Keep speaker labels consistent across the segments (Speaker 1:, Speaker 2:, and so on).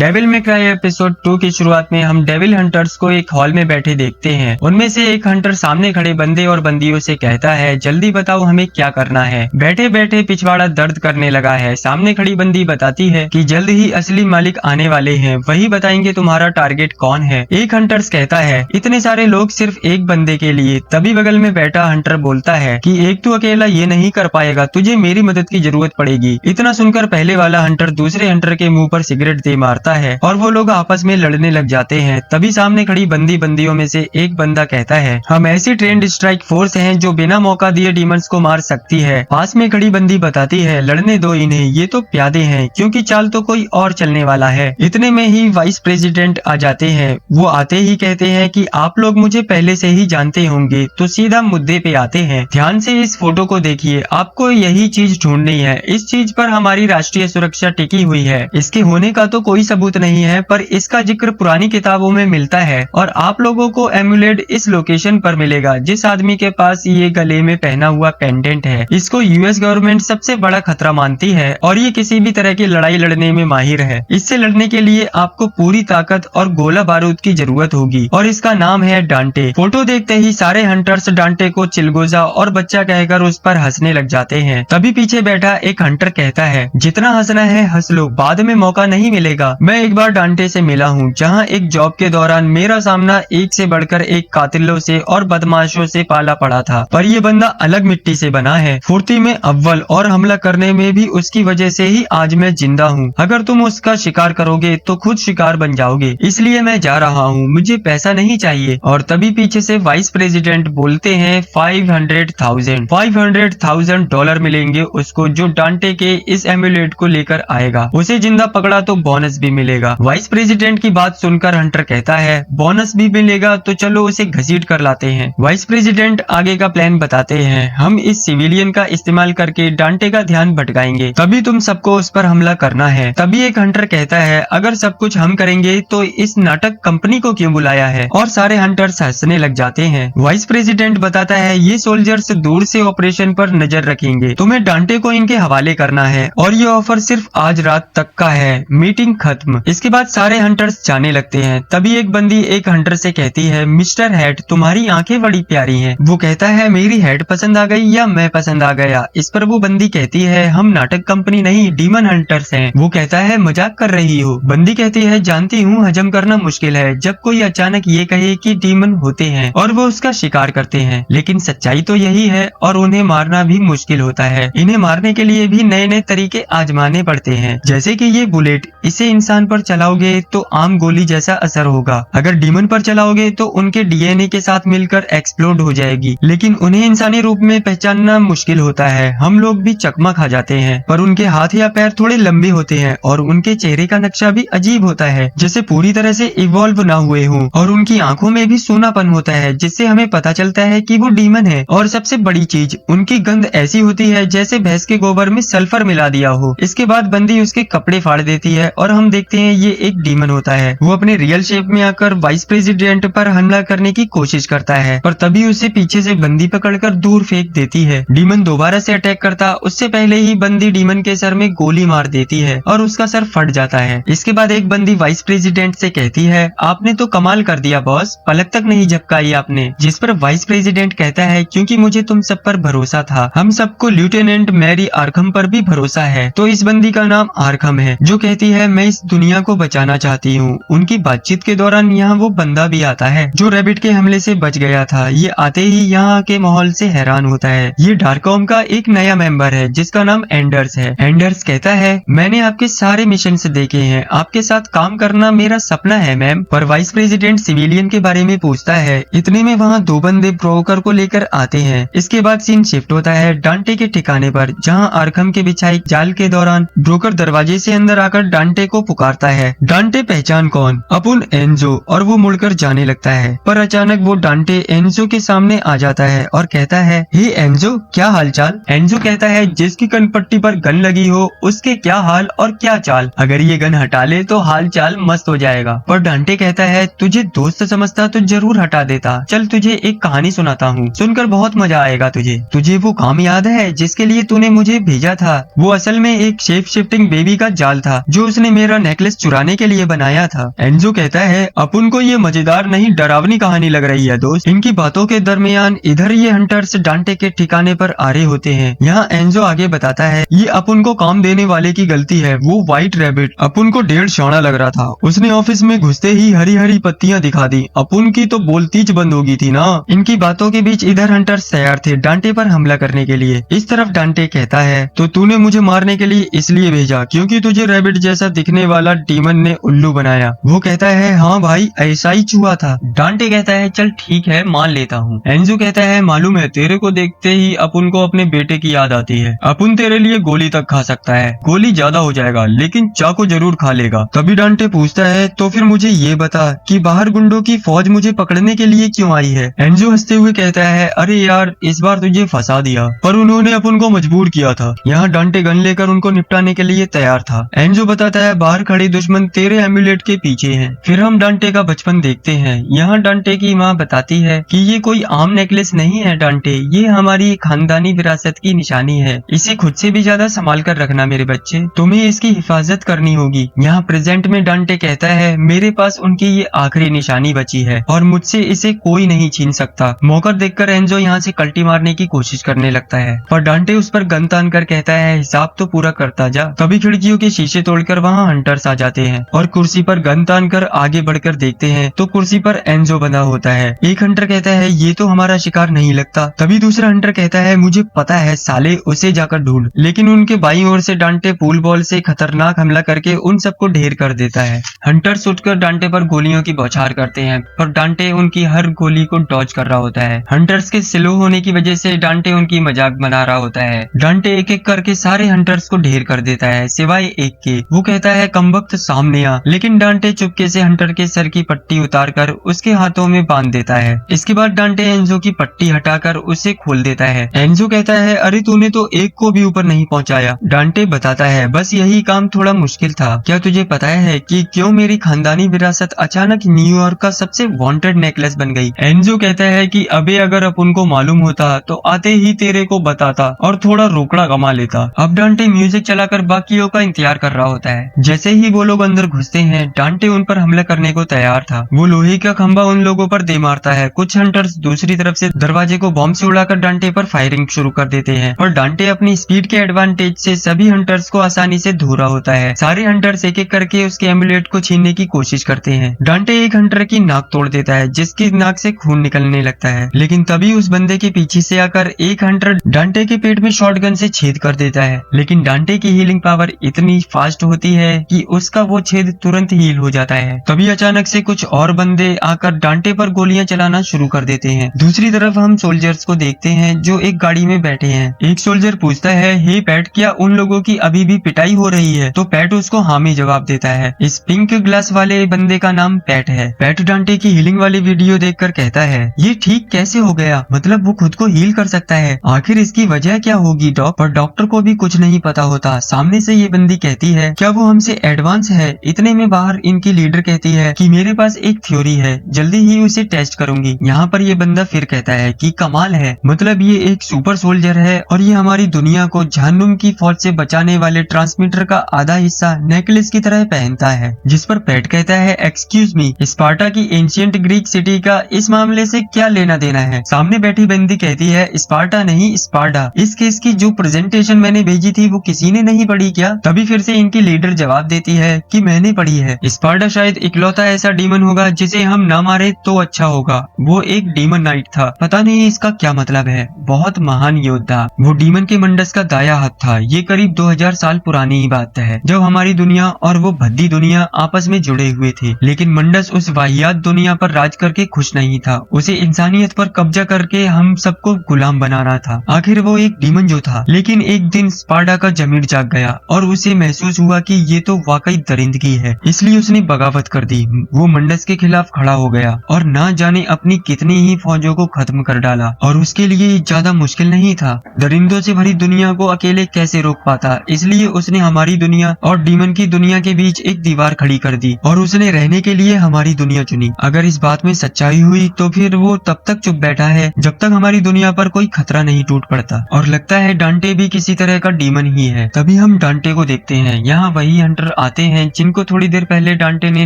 Speaker 1: Devil May Cry episode 2 की शुरुआत में हम डेविल हंटर्स को एक हॉल में बैठे देखते हैं। उनमें से एक हंटर सामने खड़े बंदे और बंदियों से कहता है, जल्दी बताओ हमें क्या करना है। बैठे बैठे पिछवाड़ा दर्द करने लगा है। सामने खड़ी बंदी बताती है कि जल्द ही असली मालिक आने वाले हैं, वही बताएंगे तुम्हारा टारगेट कौन है। एक हंटर्स कहता है, इतने सारे लोग सिर्फ एक बंदे के लिए। तभी बगल में बैठा हंटर बोलता है कि एक तू अकेला ये नहीं कर पाएगा, तुझे मेरी मदद की जरूरत पड़ेगी। इतना सुनकर पहले वाला हंटर दूसरे हंटर के मुंह पर सिगरेट दे मारता है और वो लोग आपस में लड़ने लग जाते हैं। तभी सामने खड़ी बंदियों में से एक बंदा कहता है, हम ऐसी ट्रेंड स्ट्राइक फोर्स हैं जो बिना मौका दिए डीमंस को मार सकती है। पास में खड़ी बंदी बताती है, लड़ने दो इन्हें, ये तो प्यादे हैं, क्योंकि चाल तो कोई और चलने वाला है। इतने में ही वाइस प्रेसिडेंट आ जाते हैं। वो आते ही कहते हैं कि आप लोग मुझे पहले से ही जानते होंगे, तो सीधा मुद्दे पे आते हैं। ध्यान से इस फोटो को देखिए, आपको यही चीज ढूंढनी है। इस चीज पर हमारी राष्ट्रीय सुरक्षा टिकी हुई है। इसके होने का तो कोई सबूत नहीं है, पर इसका जिक्र पुरानी किताबों में मिलता है और आप लोगों को एमुलेट इस लोकेशन पर मिलेगा जिस आदमी के पास ये गले में पहना हुआ पेंडेंट है। इसको यूएस गवर्नमेंट सबसे बड़ा खतरा मानती है और ये किसी भी तरह की लड़ाई लड़ने में माहिर है। इससे लड़ने के लिए आपको पूरी ताकत और गोला बारूद की जरूरत होगी और इसका नाम है डांटे। फोटो देखते ही सारे हंटर्स डांटे को चिलगोजा और बच्चा कहकर उस पर हंसने लग जाते हैं। तभी पीछे बैठा एक हंटर कहता है, जितना हंसना है हंस लो, बाद में मौका नहीं मिलेगा। मैं एक बार डांटे से मिला हूँ, जहाँ एक जॉब के दौरान मेरा सामना एक से बढ़कर एक कातिलों से और बदमाशों से पाला पड़ा था, पर ये बंदा अलग मिट्टी से बना है। फुर्ती में अव्वल और हमला करने में भी उसकी वजह से ही आज मैं जिंदा हूँ। अगर तुम उसका शिकार करोगे तो खुद शिकार बन जाओगे, इसलिए मैं जा रहा हूँ, मुझे पैसा नहीं चाहिए। और तभी पीछे से वाइस प्रेसिडेंट बोलते हैं, 500,000 डॉलर मिलेंगे उसको जो डांटे के इस एमुलेट को लेकर आएगा। उसे जिंदा पकड़ा तो बोनस भी मिलेगा। वाइस प्रेसिडेंट की बात सुनकर हंटर कहता है, बोनस भी मिलेगा तो चलो उसे घसीट कर लाते हैं। वाइस प्रेसिडेंट आगे का प्लान बताते हैं, हम इस सिविलियन का इस्तेमाल करके डांटे का ध्यान भटकाएंगे, तभी तुम सबको उस पर हमला करना है। तभी एक हंटर कहता है, अगर सब कुछ हम करेंगे तो इस नाटक कंपनी को क्यों बुलाया है। और सारे हंटर्स हंसने लग जाते हैं। वाइस प्रेसिडेंट बताता है, ये सोल्जर्स दूर से ऑपरेशन पर नजर रखेंगे, तुम्हें डांटे को इनके हवाले करना है और ये ऑफर सिर्फ आज रात तक का है। मीटिंग खत्म। इसके बाद सारे हंटर्स जाने लगते हैं। तभी एक बंदी एक हंटर से कहती है, मिस्टर हेड तुम्हारी आंखें बड़ी प्यारी हैं। वो कहता है, मेरी हेड पसंद आ गई या मैं पसंद आ गया। इस पर वो बंदी कहती है, हम नाटक कंपनी नहीं डीमन हंटर्स हैं। वो कहता है, मजाक कर रही हो। बंदी कहती है, जानती हूँ हजम करना मुश्किल है जब कोई अचानक ये कहे कि डीमन होते हैं और वो उसका शिकार करते हैं, लेकिन सच्चाई तो यही है और उन्हें मारना भी मुश्किल होता है। इन्हें मारने के लिए भी नए नए तरीके आजमाने पड़ते हैं, जैसे कि ये बुलेट, इसे इंसान पर चलाओगे तो आम गोली जैसा असर होगा, अगर डीमन पर चलाओगे तो उनके डीएनए के साथ मिलकर एक्सप्लोड हो जाएगी, लेकिन उन्हें इंसानी रूप में पहचानना मुश्किल होता है। हम लोग भी चकमा खा जाते हैं, पर उनके हाथ या पैर थोड़े लंबे होते हैं और उनके चेहरे का नक्शा भी अजीब होता है, जैसे पूरी तरह से इवॉल्व ना हुए हों, और उनकी आंखों में भी सूनापन होता है जिससे हमें पता चलता है कि वो डीमन है। और सबसे बड़ी चीज, उनकी गंध ऐसी होती है जैसे भैंस के गोबर में सल्फर मिला दिया हो। इसके बाद बंदी उसके कपड़े फाड़ देती है और हम देखते हैं ये एक डीमन होता है। वो अपने रियल शेप में आकर वाइस प्रेसिडेंट पर हमला करने की कोशिश करता है, पर तभी उसे पीछे से बंदी पकड़कर दूर फेंक देती है। डीमन दोबारा से अटैक करता उससे पहले ही बंदी डीमन के सर में गोली मार देती है और उसका सर फट जाता है। इसके बाद एक बंदी वाइस प्रेसिडेंट से कहती है, आपने तो कमाल कर दिया बॉस, पलक तक नहीं झपकाई आपने। जिस पर वाइस प्रेसिडेंट कहता है, क्योंकि मुझे तुम सब पर भरोसा था। हम सबको लेफ्टिनेंट मैरी आर्खम पर भी भरोसा है। तो इस बंदी का नाम आर्खम है, जो कहती है, मैं इस दुनिया को बचाना चाहती हूँ। उनकी बातचीत के दौरान यहाँ वो बंदा भी आता है जो रैबिट के हमले से बच गया था। ये आते ही यहाँ के माहौल से हैरान होता है। ये डार्ककॉम का एक नया मेंबर है जिसका नाम एंडर्स है। एंडर्स कहता है, मैंने आपके सारे मिशन देखे हैं, आपके साथ काम करना मेरा सपना है मैम। पर वाइस प्रेसिडेंट सिविलियन के बारे में पूछता है। इतने में वहाँ दो बंदे ब्रोकर को लेकर आते हैं। इसके बाद सीन शिफ्ट होता है डांटे के ठिकाने पर, जहाँ आर्खम के बिछाई जाल के दौरान ब्रोकर दरवाजे से अंदर आकर डांटे को पुकारता है। डांटे पहचान कौन, अपुन एंजो, और वो मुड़कर जाने लगता है, पर अचानक वो डांटे एंजो के सामने आ जाता है और कहता है, हे एंजो क्या हालचाल। एंजो कहता है, जिसकी कनपट्टी पर गन लगी हो उसके क्या हाल और क्या चाल, अगर ये गन हटा ले तो हाल चाल मस्त हो जाएगा। पर डांटे कहता है, तुझे दोस्त समझता तो जरूर हटा देता, चल तुझे एक कहानी सुनाता हूँ, सुनकर बहुत मजा आएगा तुझे वो काम याद है जिसके लिए तूने मुझे भेजा था। वो असल में एक शेप शिफ्टिंग बेबी का जाल था जो उसने मेरा नेकलेस चुराने के लिए बनाया था। एंजो कहता है अपन को ये मजेदार नहीं डरावनी कहानी लग रही है दोस्त। इनकी बातों के दरमियान इधर ये हंटर्स डांटे के ठिकाने पर आ रहे होते हैं। यहाँ एंजो आगे बताता है ये अपन को काम देने वाले की गलती है। वो व्हाइट रैबिट अपन को डेढ़ शाना लग रहा था, उसने ऑफिस में घुसते ही हरी हरी पत्तियां दिखा दी, अपन की तो बोलतीच बंद होगी थी ना। इनकी बातों के बीच इधर हंटर्स तैयार थे डांटे पर हमला करने के लिए। इस तरफ डांटे कहता है तो तूने मुझे मारने के लिए इसलिए भेजा क्योंकि तुझे रैबिट जैसा दिखने वाला डीमन ने उल्लू बनाया। वो कहता है हाँ भाई ऐसा ही हुआ था। डांटे कहता है चल ठीक है मान लेता हूँ। एंजो कहता है मालूम है तेरे को देखते ही अपन को अपने बेटे की याद आती है। अपन तेरे लिए गोली तक खा सकता है, गोली ज्यादा हो जाएगा लेकिन चाकू जरूर खा लेगा। तभी डांटे पूछता है तो फिर मुझे ये बता कि बाहर गुंडों की फौज मुझे पकड़ने के लिए क्यों आई है। एंजो हंसते हुए कहता है अरे यार इस बार तुझे फंसा दिया पर उन्होंने अपन को मजबूर किया था। यहाँ डांटे गन लेकर उनको निपटाने के लिए तैयार था। एंजो बताता है बाहर खड़े दुश्मन तेरे एम्यूलेट के पीछे हैं। फिर हम डांटे का बचपन देखते हैं। यहाँ डांटे की माँ बताती है कि ये कोई आम नेकलेस नहीं है डांटे, ये हमारी खानदानी विरासत की निशानी है। इसे खुद से भी ज्यादा संभाल कर रखना मेरे बच्चे, तुम्हें इसकी हिफाजत करनी होगी। यहाँ प्रेजेंट में डांटे कहता है मेरे पास उनकी ये आखिरी निशानी बची है और मुझसे इसे कोई नहीं छीन सकता। मौका देखकर एंजो यहाँ से कल्टी मारने की कोशिश करने लगता है पर डांटे उस पर गन तान कर कहता है हिसाब तो पूरा करता जा। तभी खिड़कियों के शीशे तोड़कर वहाँ हंटर्स आ जाते हैं और कुर्सी पर गन तान कर आगे बढ़कर देखते हैं तो कुर्सी पर एंजो बंधा होता है। एक हंटर कहता है ये तो हमारा शिकार नहीं लगता। तभी दूसरा हंटर कहता है मुझे पता है साले, उसे जाकर ढूंढ। लेकिन उनके बाईं ओर से डांटे पूल बॉल से खतरनाक हमला करके उन सबको ढेर कर देता है। हंटर्स उठकर डांटे पर गोलियों की बौछार करते हैं पर डांटे उनकी हर गोली को डॉज कर रहा होता है। हंटर्स के स्लो होने की वजह से डांटे उनकी मजाक बना रहा होता है। डांटे एक एक करके सारे हंटर्स को ढेर कर देता है सिवाय एक के। वो कहता है कमबख्त सामने आ, लेकिन डांटे चुपके से हंटर के सर की पट्टी उतारकर उसके हाथों में बांध देता है। इसके बाद डांटे एंजो की पट्टी हटाकर उसे खोल देता है। एंजो कहता है अरे तूने तो एक को भी ऊपर नहीं पहुंचाया। डांटे बताता है बस यही काम थोड़ा मुश्किल था। क्या तुझे पता है कि क्यों मेरी खानदानी विरासत अचानक न्यूयॉर्क का सबसे वांटेड नेकलेस बन गई। एंजो कहता है कि अबे अगर अपन को मालूम होता तो आते ही तेरे को बताता और थोड़ा रोकड़ा कमा लेता। अब डांटे म्यूजिक चलाकर बाकियों का इंतजार कर रहा होता है। जैसे ही वो लोग अंदर घुसते हैं डांटे उन पर हमला करने को तैयार था। वो लोहे का खंभा उन लोगों पर दे मारता है। कुछ हंटर्स दूसरी तरफ से दरवाजे को बॉम्ब से उड़ाकर डांटे पर फायरिंग शुरू कर देते हैं और डांटे अपनी स्पीड के एडवांटेज से सभी हंटर्स को आसानी से धो रहा होता है। सारे हंटर्स एक एक करके उसके एमुलेट को छीनने की कोशिश करते हैं। डांटे एक हंटर की नाक तोड़ देता है जिसकी नाक से खून निकलने लगता है, लेकिन तभी उस बंदे के पीछे से आकर एक हंटर डांटे के पेट में शॉटगन से छेद कर देता है। लेकिन डांटे की हीलिंग पावर इतनी फास्ट होती है कि उसका वो छेद तुरंत हील हो जाता है। तभी अचानक से कुछ और बंदे आकर डांटे पर गोलियां चलाना शुरू कर देते हैं। दूसरी तरफ हम सोल्जर्स को देखते हैं जो एक गाड़ी में बैठे हैं। एक सोल्जर पूछता है हे पैट, क्या उन लोगों की अभी भी पिटाई हो रही है? तो पैट उसको हाँ में जवाब देता है। इस पिंक ग्लास वाले बंदे का नाम पैट है। पैट डांटे की हीलिंग वाली वीडियो देखकर कहता है ये ठीक कैसे हो गया, मतलब वो खुद को हील कर सकता है, आखिर इसकी वजह क्या होगी डॉक? पर डॉक्टर को भी कुछ नहीं पता होता। सामने से ये बंदी कहती है क्या वो हमसे एडवांस है? इतने में बाहर इनकी लीडर कहती है कि मेरे पास एक थ्योरी है, जल्दी ही उसे टेस्ट करूंगी। यहाँ पर ये बंदा फिर कहता है कि कमाल है, मतलब ये एक सुपर सोल्जर है और ये हमारी दुनिया को जहन्नुम की फौज से बचाने वाले ट्रांसमीटर का आधा हिस्सा नेकलेस की तरह पहनता है। जिस पर पैट कहता है एक्सक्यूज मी, स्पार्टा की एंशिएंट ग्रीक सिटी का इस मामले से क्या लेना देना है? सामने बैठी बंदी कहती है स्पार्टा नहीं स्पार्टा। इस केस की जो प्रेजेंटेशन मैंने भेजी थी वो किसी ने नहीं पढ़ी क्या? तभी फिर से इनकी लीडर जवाब देती है कि मैंने पढ़ी है। स्पार्टा शायद इकलौता ऐसा डीमन होगा जिसे हम ना मारे तो अच्छा होगा। वो एक डीमन नाइट था, पता नहीं इसका क्या मतलब है। बहुत महान योद्धा, वो डीमन के मंडस का दाया हाथ था। ये करीब 2000 साल पुरानी ही बात है जब हमारी दुनिया और वो भद्दी दुनिया आपस में जुड़े हुए थे। लेकिन मंडस उस वाहियात दुनिया पर राज करके खुश नहीं था। उसे इंसानियत पर कब्जा करके हम सबको गुलाम बना रहा था। आखिर वो एक डीमन जो था। लेकिन एक दिन स्पार्टा का जमीर जाग गया और उसे महसूस हुआ कि ये तो वाकई दरिंदगी है, इसलिए उसने बगावत कर दी। वो मंडस के खिलाफ खड़ा हो गया और ना जाने अपनी कितनी ही फौजों को खत्म कर डाला। और उसके लिए ज्यादा मुश्किल नहीं था, दरिंदों से भरी दुनिया को अकेले कैसे रोक पाता। इसलिए उसने हमारी दुनिया और डीमन की दुनिया के बीच एक दीवार खड़ी कर दी और उसने रहने के लिए हमारी दुनिया चुनी। अगर इस बात में सच्चाई हुई तो फिर वो तब तक चुप बैठा है जब तक हमारी दुनिया पर कोई खतरा नहीं टूट पड़ता। और लगता है डांटे भी किसी तरह का डीमन ही है। तभी हम डांटे को देखते हैं। यहाँ वही हंटर लीडर आते हैं जिनको थोड़ी देर पहले डांटे ने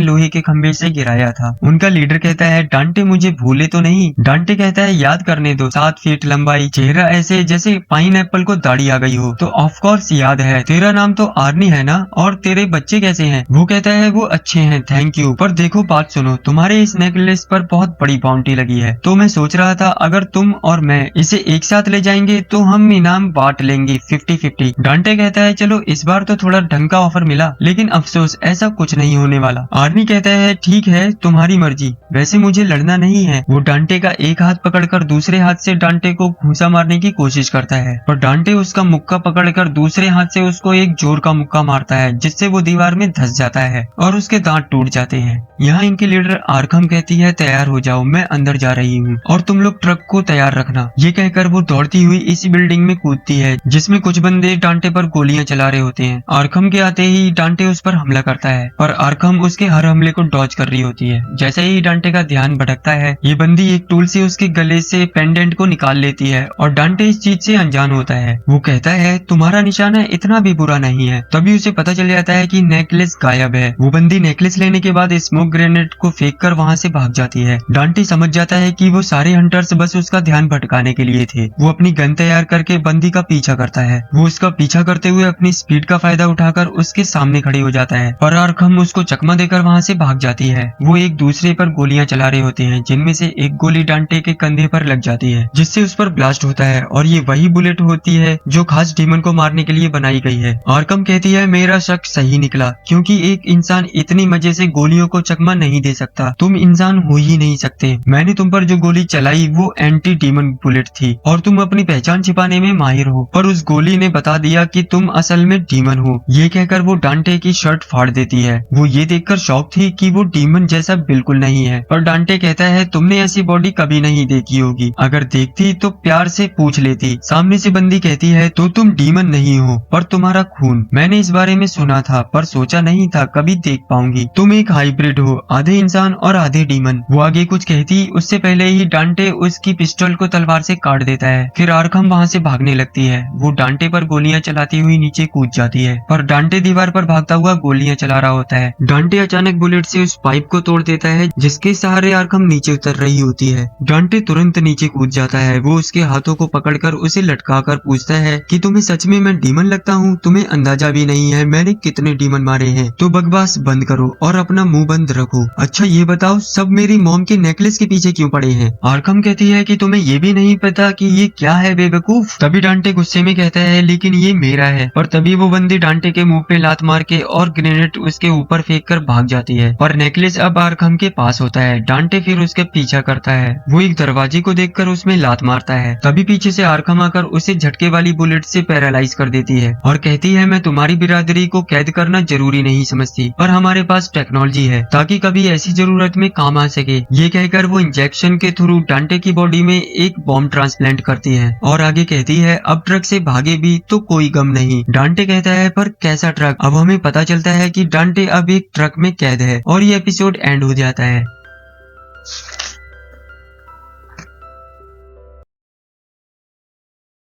Speaker 1: लोहे के खंभे से गिराया था। उनका लीडर कहता है डांटे मुझे भूले तो नहीं। डांटे कहता है याद करने दो, 7 फीट लंबाई, चेहरा ऐसे जैसे पाइन एप्पल को दाढ़ी आ गई हो। तो ऑफ कोर्स याद है, तेरा नाम तो आर्नी है ना, और तेरे बच्चे कैसे हैं? वो कहता है वो अच्छे हैं थैंक यू, पर देखो बात सुनो, तुम्हारे इस नेकलेस पर बहुत बड़ी बाउंटी लगी है, तो मैं सोच रहा था अगर तुम और मैं इसे एक साथ ले जाएंगे तो हम इनाम बांट लेंगे 50-50। डांटे कहता है चलो इस बार तो थोड़ा ढंग का ऑफर मिला, लेकिन अफसोस ऐसा कुछ नहीं होने वाला। आर्नी कहता है ठीक है तुम्हारी मर्जी, वैसे मुझे लड़ना नहीं है। वो डांटे का एक हाथ पकड़कर दूसरे हाथ से डांटे को घूंसा मारने की कोशिश करता है, पर डांटे उसका मुक्का पकड़कर दूसरे हाथ से उसको एक जोर का मुक्का मारता है, जिससे वो दीवार में धंस जाता है और उसके दांत टूट जाते हैं। यहाँ इनकी लीडर आर्कम कहती है तैयार हो जाओ, मैं अंदर जा रही हूँ और तुम लोग ट्रक को तैयार रखना। ये कहकर वो दौड़ती हुई इसी बिल्डिंग में कूदती है जिसमें कुछ बंदे डांटे पर गोलियां चला रहे होते हैं। आर्कम के आते ही डांटे उस पर हमला करता है, पर आर्कम उसके हर हमले को डॉज कर रही होती है। जैसे ही डांटे का ध्यान भटकता है, ये बंदी एक टूल से उसके गले से पेंडेंट को निकाल लेती है और डांटे इस चीज से अनजान होता है। वो कहता है तुम्हारा निशाना इतना भी बुरा नहीं है। तभी उसे पता चल जाता है कि नेकलेस गायब है। वो बंदी नेकलेस लेने के बाद स्मोक ग्रेनेड को फेंककर वहाँ से भाग जाती है। डांटे समझ जाता है कि वो सारे हंटर्स बस उसका ध्यान भटकाने के लिए थे। वो अपनी गन तैयार करके बंदी का पीछा करता है। वो उसका पीछा करते हुए अपनी स्पीड का फायदा उठाकर उसके सामने खड़े हो जाता है, पर आर्कम उसको चकमा देकर वहाँ से भाग जाती है। वो एक दूसरे पर गोलियां चला रहे होते हैं, जिनमें से एक गोली डांटे के कंधे पर लग जाती है, जिससे उस पर ब्लास्ट होता है और ये वही बुलेट होती है जो खास डीमन को मारने के लिए बनाई गई है। आर्कम कहती है मेरा शक सही निकला, क्योंकि एक इंसान इतनी मजे से गोलियों को चकमा नहीं दे सकता। तुम इंसान हो ही नहीं सकते। मैंने तुम पर जो गोली चलाई वो एंटी डीमन बुलेट थी और तुम अपनी पहचान छिपाने में माहिर हो, पर उस गोली ने बता दिया कि तुम असल में डीमन हो। ये कहकर वो डांटे की शर्ट फाड़ देती है। वो ये देखकर शॉक थी कि वो डीमन जैसा बिल्कुल नहीं है, पर डांटे कहता है तुमने ऐसी बॉडी कभी नहीं देखी होगी, अगर देखती तो प्यार से पूछ लेती। सामने से बंदी कहती है तो तुम डीमन नहीं हो, पर तुम्हारा खून, मैंने इस बारे में सुना था पर सोचा नहीं था कभी देख पाऊंगी। तुम एक हाइब्रिड हो, आधे इंसान और आधे डीमन। वो आगे कुछ कहती उससे पहले ही डांटे उसकी पिस्टल को तलवार से काट देता है। फिर आर्कम वहाँ से भागने लगती है। वो डांटे पर गोलियां चलाती हुई नीचे कूद जाती है, पर डांटे दीवार पर भागता हुआ गोलियां चला रहा होता है। डांटे अचानक बुलेट से उस पाइप को तोड़ देता है जिसके सहारे आर्कम नीचे उतर रही होती है। डांटे तुरंत नीचे कूद जाता है। वो उसके हाथों को पकड़कर उसे लटकाकर पूछता है कि तुम्हें सच में मैं डीमन लगता हूँ? तुम्हें अंदाजा भी नहीं है मैंने कितने डीमन मारे हैं। तो बकवास बंद करो और अपना मुंह बंद रखो। अच्छा ये बताओ सब मेरी मॉम के नेकलेस के पीछे क्यों पड़े हैं? आर्कम कहती है कि तुम्हें ये भी नहीं पता कि ये क्या है बेवकूफ। तभी डांटे गुस्से में कहता है लेकिन ये मेरा है। पर तभी वो बंदी डांटे के मुंह पे लात मार के और ग्रेनेड उसके ऊपर फेंक कर भाग जाती है, पर नेकलेस अब आर्कम के पास होता है। डांटे फिर उसके पीछा करता है। वो एक दरवाजे को देखकर उसमें लात मारता है। तभी पीछे से आर्कम आकर उसे झटके वाली बुलेट से पैरालाइज कर देती है और कहती है मैं तुम्हारी बिरादरी को कैद करना जरूरी नहीं समझती, पर हमारे पास टेक्नोलॉजी है ताकि कभी ऐसी जरूरत में काम आ सके। ये कहकर वो इंजेक्शन के थ्रू डांटे की बॉडी में एक बॉम्ब ट्रांसप्लांट करती है और आगे कहती है अब ट्रक से भागे भी तो कोई गम नहीं। डांटे कहता है पर कैसा ट्रक? अब हमें पता चलता है कि डांटे अब एक ट्रक में कैद है और ये एपिसोड एंड हो जाता है।